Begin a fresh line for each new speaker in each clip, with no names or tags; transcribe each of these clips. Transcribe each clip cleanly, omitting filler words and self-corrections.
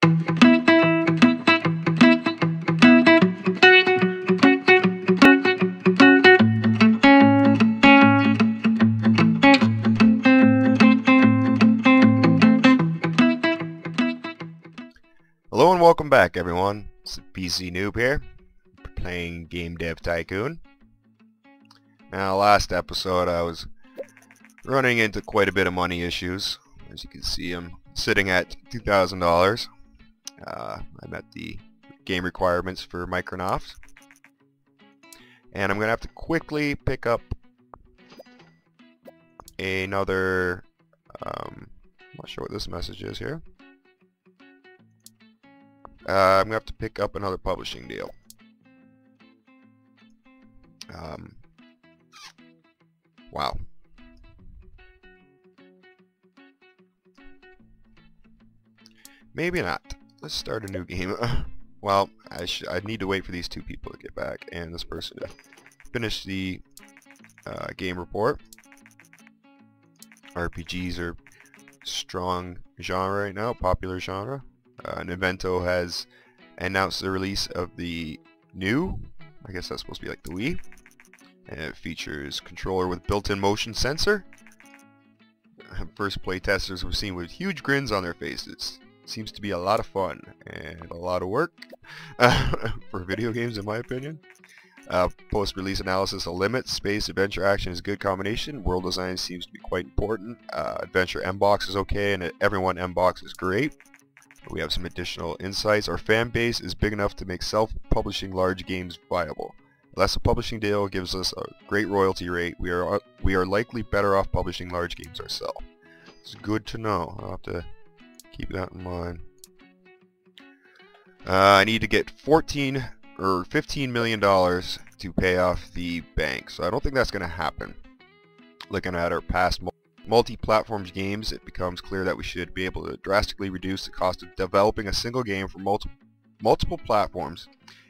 Hello and welcome back, everyone. It's PC Noob here, playing Game Dev Tycoon. Now, last episode I was running into quite a bit of money issues. As you can see, I'm sitting at $2,000. I met the game requirements for Microsoft, and I'm going to have to quickly pick up another, I'm not sure what this message is here. I'm going to have to pick up another publishing deal. Wow. Maybe not. Let's start a new game. Well, I need to wait for these two people to get back and this person to finish the game report. RPGs are strong genre right now, popular genre. Nintendo has announced the release of the new, I guess that's supposed to be like the Wii, and it features controller with built-in motion sensor. First play testers were seen with huge grins on their faces. Seems to be a lot of fun and a lot of work for video games, in my opinion. Post-release analysis of limits, space, adventure, action is a good combination. World design seems to be quite important. Adventure M-Box is okay, and everyone M-Box is great. We have some additional insights. Our fan base is big enough to make self-publishing large games viable. Unless a publishing deal gives us a great royalty rate, we are likely better off publishing large games ourselves. It's good to know. I'll have to keep that in mind. I need to get $14 or $15 million to pay off the bank, so I don't think that's going to happen. Looking at our past multi-platform games, it becomes clear that we should be able to drastically reduce the cost of developing a single game for multiple platforms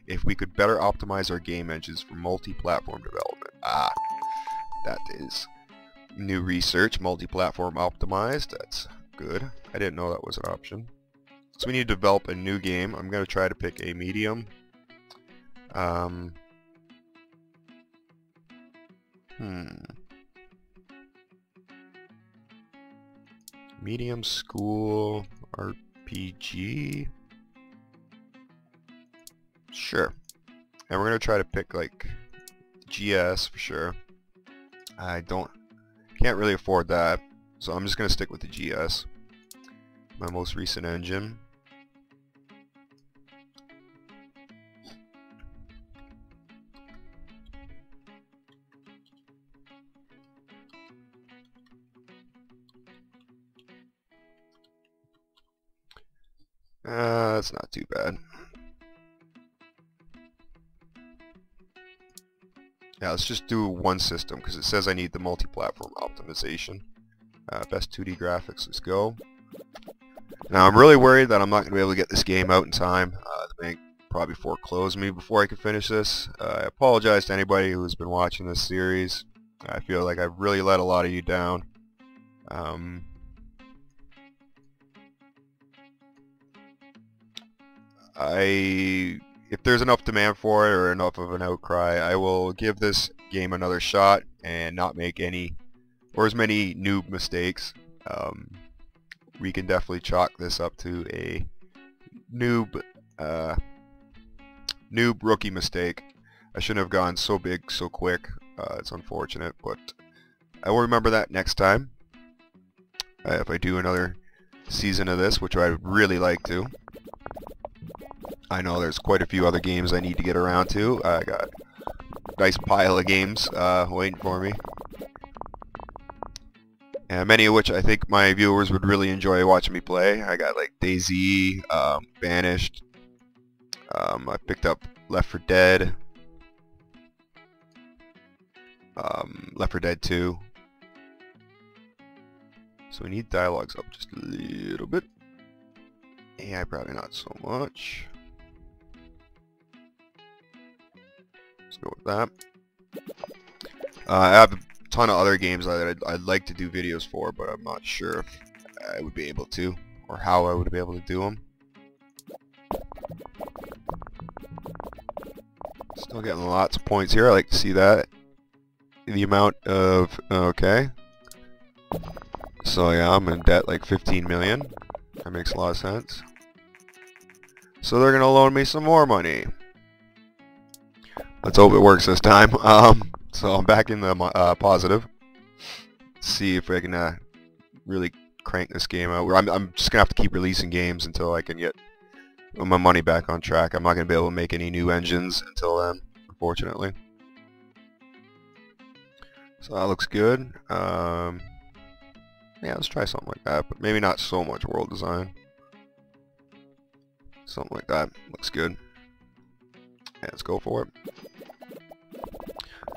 if we could better optimize our game engines for multi-platform development. That is new research. Multi-platform optimized. That's good. I didn't know that was an option. So we need to develop a new game. I'm going to try to pick a medium. Medium school RPG. Sure. And we're going to try to pick like GS for sure. Can't really afford that, so I'm just going to stick with the GS. My most recent engine. That's not too bad. Yeah, let's just do one system because it says I need the multi-platform optimization. Best 2D graphics, let's go. Now I'm really worried that I'm not going to be able to get this game out in time. The bank probably foreclosed me before I could finish this. I apologize to anybody who's been watching this series. I feel like I've really let a lot of you down. If there's enough demand for it or enough of an outcry, I will give this game another shot and not make any or as many noob mistakes. We can definitely chalk this up to a noob rookie mistake. I shouldn't have gone so big so quick. It's unfortunate, but I will remember that next time if I do another season of this, which I'd really like to. I know there's quite a few other games I need to get around to. I got a nice pile of games waiting for me. And many of which I think my viewers would really enjoy watching me play. I got like DayZ, Banished. I picked up Left 4 Dead. Left 4 Dead 2. So we need dialogues up just a little bit. AI probably not so much. Let's go with that. I have a ton of other games that I'd like to do videos for, but I'm not sure if I would be able to, or how I would be able to do them. Still getting lots of points here. I like to see that. The amount of... Okay. So yeah, I'm in debt like 15 million. That makes a lot of sense. So they're gonna loan me some more money. Let's hope it works this time. So I'm back in the positive. Let's see if I can really crank this game out. I'm just gonna have to keep releasing games until I can get my money back on track. I'm not gonna be able to make any new engines until then, unfortunately. So that looks good. Yeah, let's try something like that, but maybe not so much world design. Something like that looks good. Yeah, let's go for it.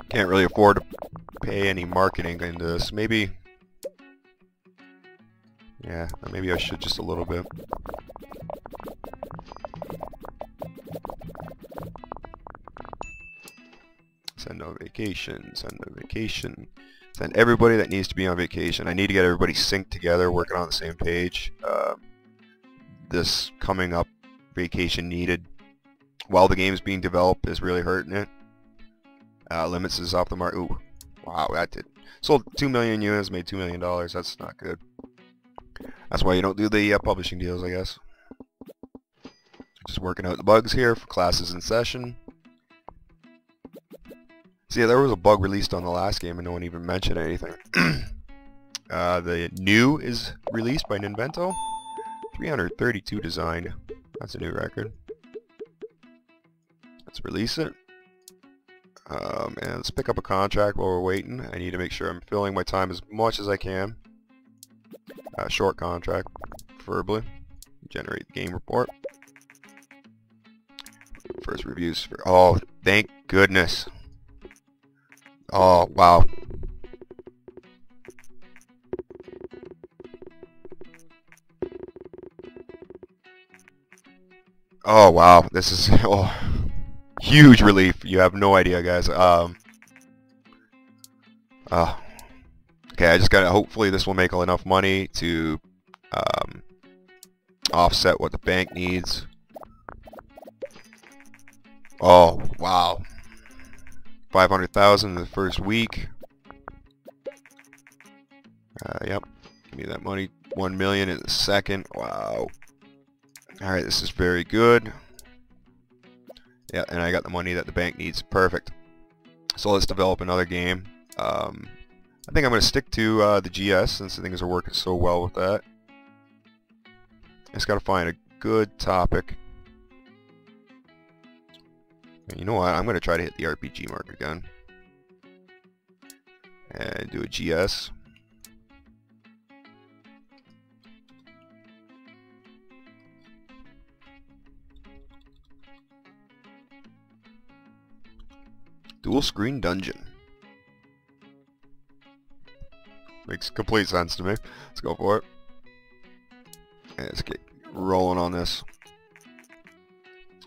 Can't really afford to pay any marketing into this. Maybe, yeah, maybe I should just a little bit. Send on vacation, send on vacation. Send everybody that needs to be on vacation. I need to get everybody synced together, working on the same page. This coming up vacation needed while the game's being developed is really hurting it. Limits is off the mark. Ooh, wow, that did. Sold 2 million units, made $2 million. That's not good. That's why you don't do the publishing deals, I guess. Just working out the bugs here for classes in session. See, there was a bug released on the last game and no one even mentioned anything. The new is released by Ninvento. 332 designed. That's a new record. Let's release it. And let's pick up a contract while we're waiting. I need to make sure I'm filling my time as much as I can. Short contract, preferably. Generate the game report. First reviews for... Oh, thank goodness. Oh, wow. Oh, wow. This is huge relief. You have no idea, guys. Okay, I just gotta... Hopefully this will make enough money to offset what the bank needs. Oh, wow. 500,000 in the first week. Yep. Give me that money. 1 million in the second. Wow. Alright, this is very good. Yeah, and I got the money that the bank needs. Perfect. So let's develop another game. I think I'm going to stick to the GS since things are working so well with that. Just got to find a good topic. You know what? I'm going to try to hit the RPG mark again. And do a GS. Dual screen dungeon. Makes complete sense to me. Let's go for it. And let's get rolling on this.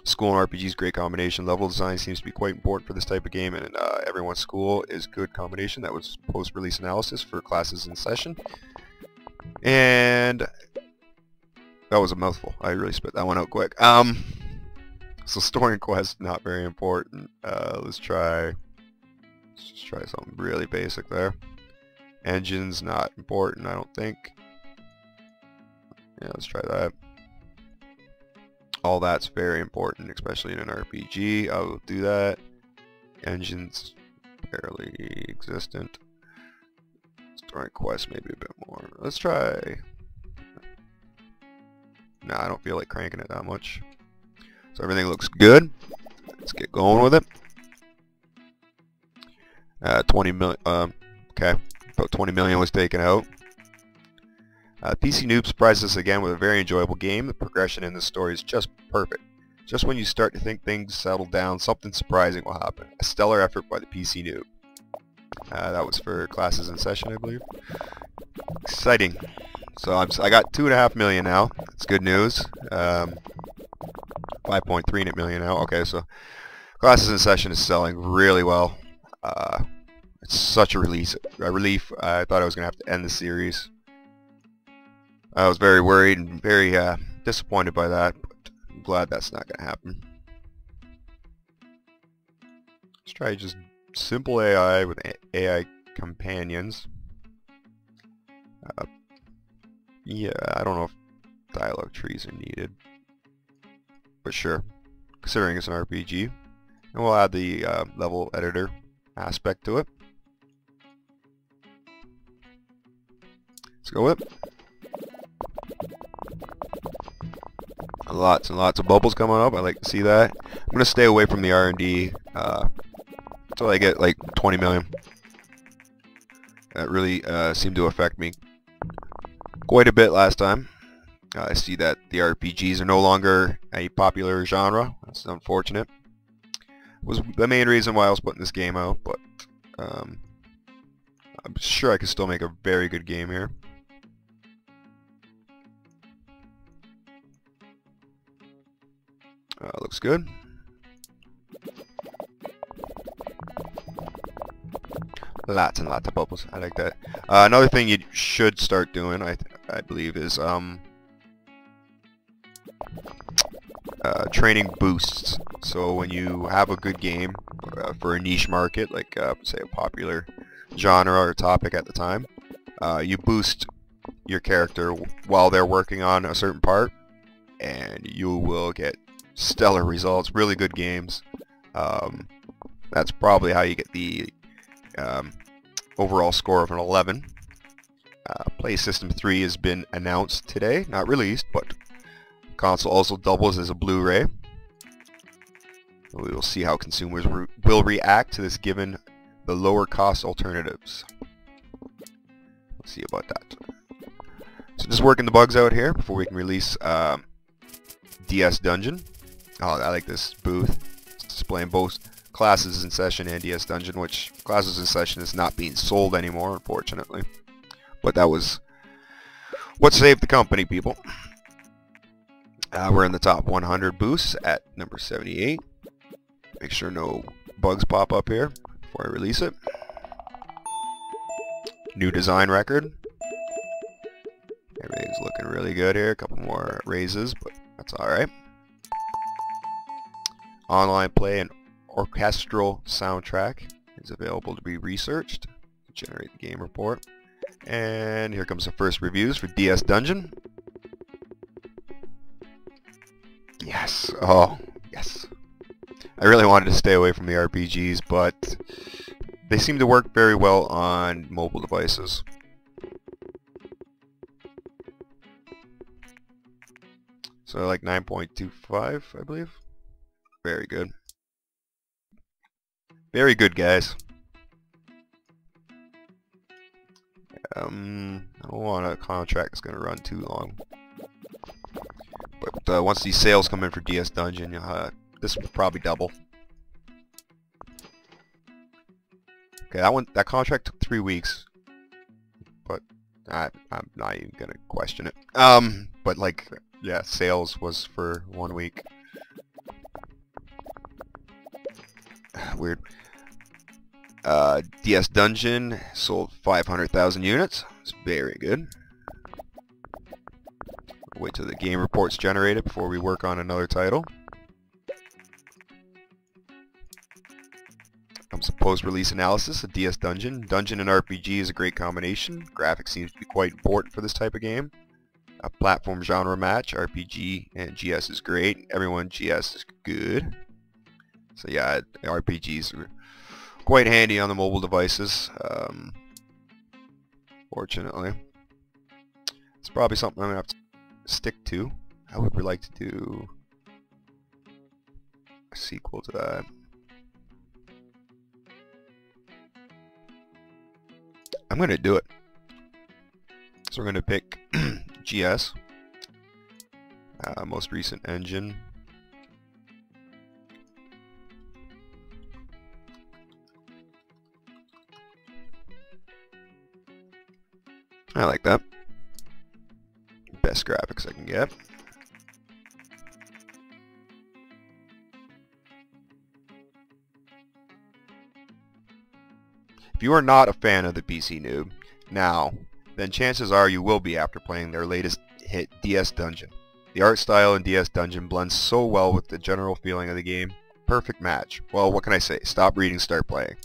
School and RPG's great combination. Level design seems to be quite important for this type of game, and everyone's school is good combination. That was post-release analysis for classes in session. And that was a mouthful. I really spit that one out quick. So story and quest, not very important. Let's just try something really basic there. Engines, not important, I don't think. Yeah, let's try that. All that's very important, especially in an RPG. I will do that. Engines, barely existent. Story and quest, maybe a bit more. Let's try... Nah, I don't feel like cranking it that much. So everything looks good. Let's get going with it. 20 million. Okay, about 20 million was taken out. PC Noob surprised us again with a very enjoyable game. The progression in the story is just perfect. Just when you start to think things settle down, something surprising will happen. A stellar effort by the PC Noob. That was for classes in session, I believe. Exciting. So I got 2.5 million now. That's good news. 5.3 million now. Okay, so classes in session is selling really well. It's such a relief. I thought I was going to have to end the series. I was very worried and very disappointed by that, but I'm glad that's not going to happen. Let's try just simple AI with AI companions. Yeah, I don't know if dialogue trees are needed, but sure, considering it's an RPG. And we'll add the level editor aspect to it. Let's go with it. Lots and lots of bubbles coming up. I like to see that. I'm going to stay away from the R&D until I get like 20 million. That really seemed to affect me quite a bit last time. I see that the RPGs are no longer a popular genre. That's unfortunate. Was the main reason why I was putting this game out, but I'm sure I could still make a very good game here. Looks good. Lots and lots of bubbles. I like that. Another thing you should start doing, I believe, is training boosts. So when you have a good game for a niche market, like say a popular genre or topic at the time, you boost your character while they're working on a certain part, and you will get stellar results, really good games. That's probably how you get the overall score of an 11. Play System 3 has been announced today, not released, but console also doubles as a Blu-ray. We will see how consumers will react to this given the lower cost alternatives. Let's see about that. So just working the bugs out here before we can release DS Dungeon. Oh, I like this booth. It's displaying both Classes in Session and DS Dungeon, which Classes in Session is not being sold anymore, unfortunately. But that was what saved the company, people. We're in the top 100 boosts at number 78. Make sure no bugs pop up here before I release it. New design record. Everything's looking really good here. A couple more raises, but that's alright. Online play and orchestral soundtrack is available to be researched to generate the game report. And here comes the first reviews for DS Dungeon. Yes. Oh, yes. I really wanted to stay away from the RPGs, but they seem to work very well on mobile devices. So like 9.25, I believe. Very good. Very good, guys. I don't want a contract that's going to run too long. But once these sales come in for DS Dungeon, this will probably double. Okay, that contract took 3 weeks, but I'm not even gonna question it. But like, yeah, sales was for 1 week. Weird. DS Dungeon sold 500,000 units. It's very good. Wait till the game report's generated before we work on another title. Comes a post-release analysis of DS Dungeon. Dungeon and RPG is a great combination. Graphics seems to be quite important for this type of game. A platform genre match. RPG and GS is great. Everyone GS is good. So yeah, RPGs are quite handy on the mobile devices. Fortunately. It's probably something I'm going to have to stick to. I would like to do a sequel to that. I'm going to do it. So we're going to pick GS, most recent engine. I like that. Best graphics I can get. If you are not a fan of the PC Noob now, then chances are you will be after playing their latest hit, DS Dungeon. The art style in DS Dungeon blends so well with the general feeling of the game, perfect match. Well, what can I say? Stop reading, start playing.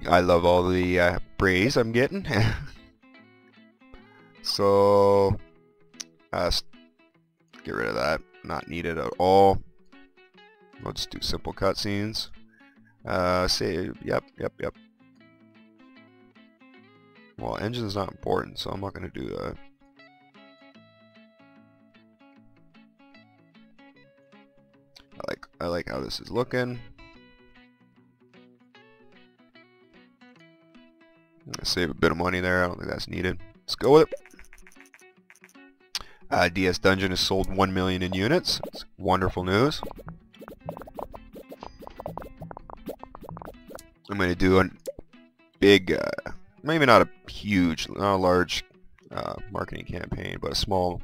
I love all the praise I'm getting. So, get rid of that. Not needed at all. We'll just do simple cutscenes. Save. Yep. Well, engine's not important, so I'm not going to do that. I like how this is looking. I'm gonna save a bit of money there. I don't think that's needed. Let's go with it. DS Dungeon has sold 1 million in units. It's wonderful news. I'm gonna do a big, maybe not a huge, not a large marketing campaign, but a small.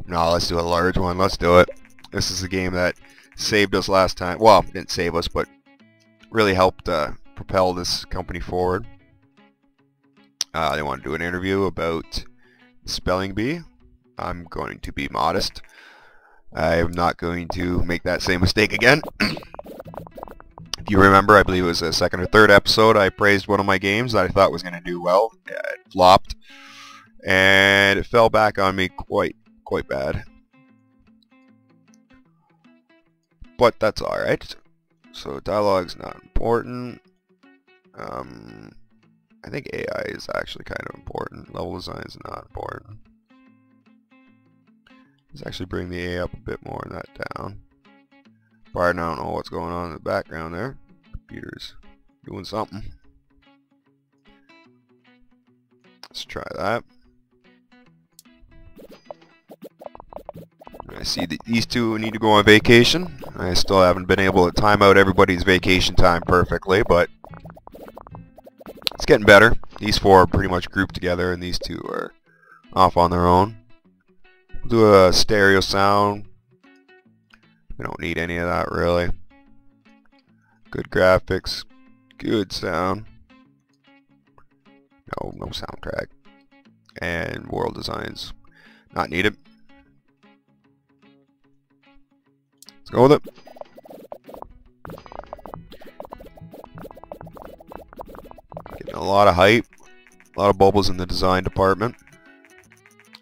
No, let's do a large one. Let's do it. This is a game that saved us last time. Well, didn't save us, but really helped propel this company forward. They want to do an interview about spelling bee. I'm going to be modest. I'm not going to make that same mistake again. If you remember, I believe it was the second or third episode, I praised one of my games that I thought was going to do well. Yeah, it flopped, and it fell back on me quite bad. But that's alright. So dialogue's not important. I think AI is actually kind of important. Level design is not important. Let's actually bring the AI up a bit more and that down. Pardon, I don't know what's going on in the background there. Computer's doing something. Let's try that. I see that these two need to go on vacation. I still haven't been able to time out everybody's vacation time perfectly, but it's getting better. These four are pretty much grouped together, and these two are off on their own. We'll do a stereo sound. We don't need any of that, really. Good graphics. Good sound. No soundtrack. And world designs. Not needed. Let's go with it. Getting a lot of hype. A lot of bubbles in the design department.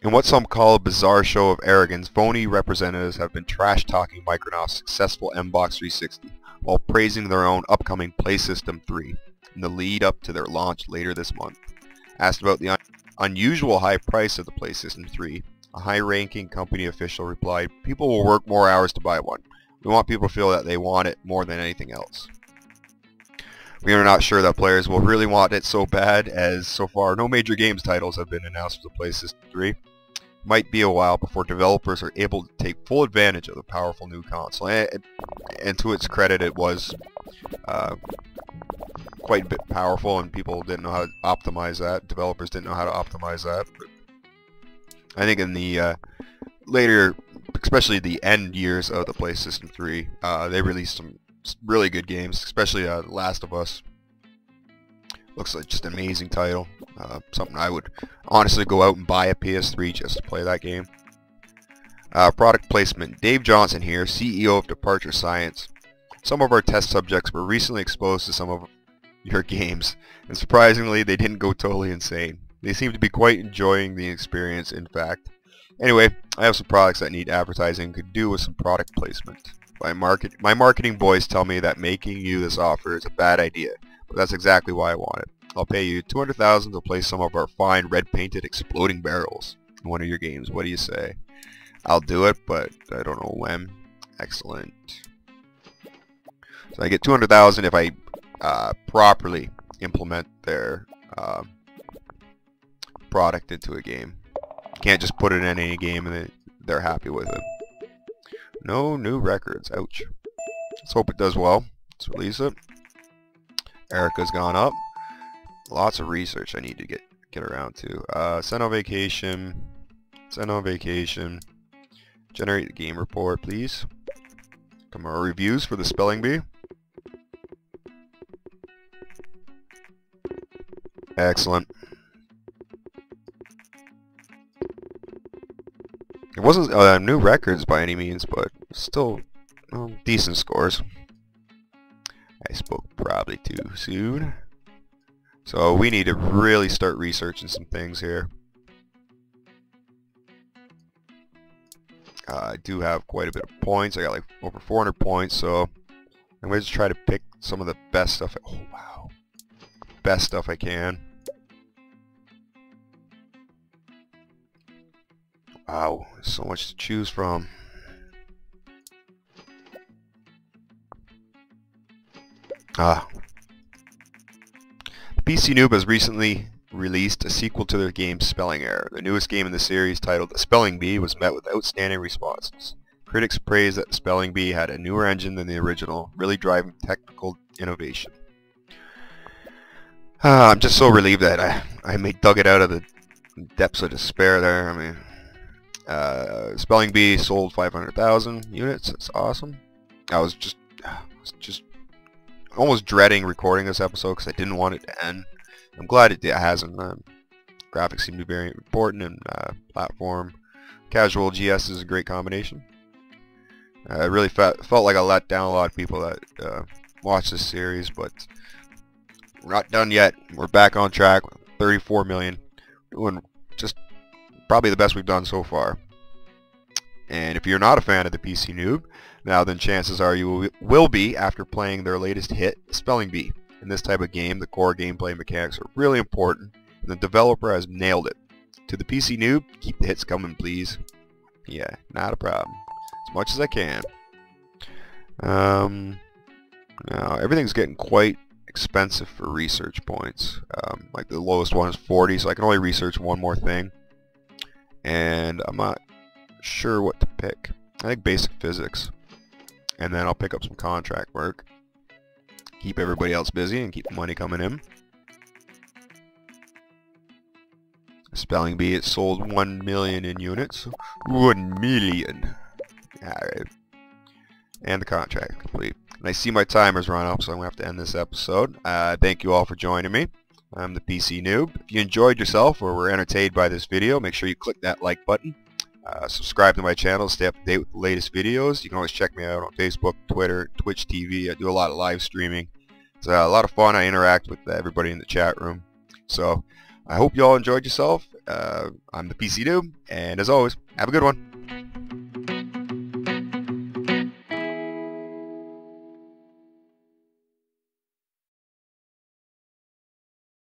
In what some call a bizarre show of arrogance, phony representatives have been trash-talking Microsoft's successful Xbox 360 while praising their own upcoming PlayStation 3 in the lead up to their launch later this month. Asked about the unusual high price of the PlayStation 3, a high-ranking company official replied, "People will work more hours to buy one. We want people to feel that they want it more than anything else. We are not sure that players will really want it so bad, as so far no major games titles have been announced for the PlayStation 3. Might be a while before developers are able to take full advantage of the powerful new console." And to its credit, it was quite a bit powerful, and people didn't know how to optimize that. Developers didn't know how to optimize that. But I think in the later, especially the end years of the PlayStation 3, they released some really good games, especially Last of Us. Looks like just an amazing title. Something I would honestly go out and buy a PS3 just to play that game. Product placement. Dave Johnson here, CEO of Departure Science. Some of our test subjects were recently exposed to some of your games, and surprisingly they didn't go totally insane. They seem to be quite enjoying the experience, in fact. Anyway, I have some products that need advertising, could do with some product placement. My marketing boys tell me that making you this offer is a bad idea, but that's exactly why I want it. I'll pay you $200,000 to place some of our fine red-painted exploding barrels in one of your games. What do you say? I'll do it, but I don't know when. Excellent. So I get $200,000 if I properly implement their product into a game. You can't just put it in any game and they're happy with it. No new records. Ouch. Let's hope it does well. Let's release it. Erica's gone up. Lots of research I need to get around to. Send on vacation. Send on vacation. Generate the game report, please. Come on, reviews for the spelling bee. Excellent. It wasn't new records by any means, but still decent scores. I spoke probably too soon. So we need to really start researching some things here. I do have quite a bit of points. I got like over 400 points, so I'm going to try to pick some of the best stuff. Oh wow, best stuff I can. Wow, so much to choose from. The PC Noob has recently released a sequel to their game Spelling Error. The newest game in the series, titled The Spelling Bee, was met with outstanding responses. Critics praised that the Spelling Bee had a newer engine than the original, really driving technical innovation. I'm just so relieved that I dug it out of the depths of despair there. I mean, Spelling Bee sold 500,000 units. That's awesome. I was just almost dreading recording this episode because I didn't want it to end. I'm glad it hasn't. Graphics seem to be very important, and platform casual GS is a great combination. I really felt like I let down a lot of people that watch this series, but we're not done yet. We're back on track with 34 million, doing just probably the best we've done so far. And if you're not a fan of the PC Noob, now then chances are you will be after playing their latest hit, Spelling Bee. In this type of game, the core gameplay mechanics are really important, and the developer has nailed it. To the PC Noob, keep the hits coming, please. Yeah, not a problem. As much as I can. Now, everything's getting quite expensive for research points. Like the lowest one is 40, so I can only research one more thing. And I'm not sure what to pick. I think basic physics. And then I'll pick up some contract work. Keep everybody else busy and keep the money coming in. Spelling Bee, it sold 1 million in units. 1 million. Alright. And the contract complete. And I see my timer's run up, so I'm going to have to end this episode. Thank you all for joining me. I'm the PC Noob. If you enjoyed yourself or were entertained by this video, make sure you click that like button. Subscribe to my channel to stay up to date with the latest videos. You can always check me out on Facebook, Twitter, Twitch TV. I do a lot of live streaming. It's a lot of fun. I interact with everybody in the chat room. So I hope you all enjoyed yourself. I'm the PC Noob, and as always, have a good one.